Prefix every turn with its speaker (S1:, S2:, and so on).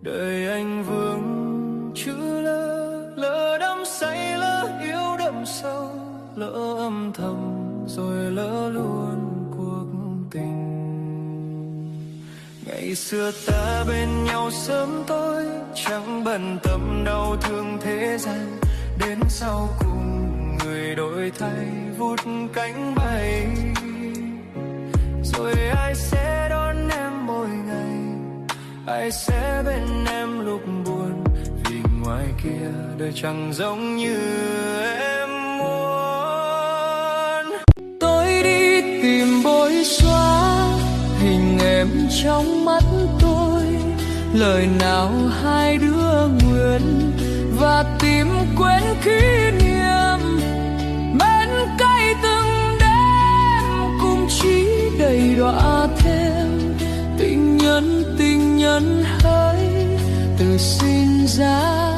S1: đời anh vương chữ lỡ, lỡ đắm say lỡ yêu đậm sâu, lỡ âm thầm rồi lỡ luôn cuộc tình. Ngày xưa ta bên nhau sớm tối, chẳng bận tâm đau thương thế gian. Đến sau cùng người đổi thay vút cánh bay, rồi ai sẽ đón em mỗi ngày, ai sẽ bên em lúc buồn. Vì ngoài kia đời chẳng giống như em muốn. Tôi đi tìm bôi xóa hình em trong mắt tôi, lời nào hai đứa nguyện, và tìm quên kỷ niệm bên cây từng đêm, cũng chỉ đầy đọa thêm tình nhân hỡi từ sinh ra.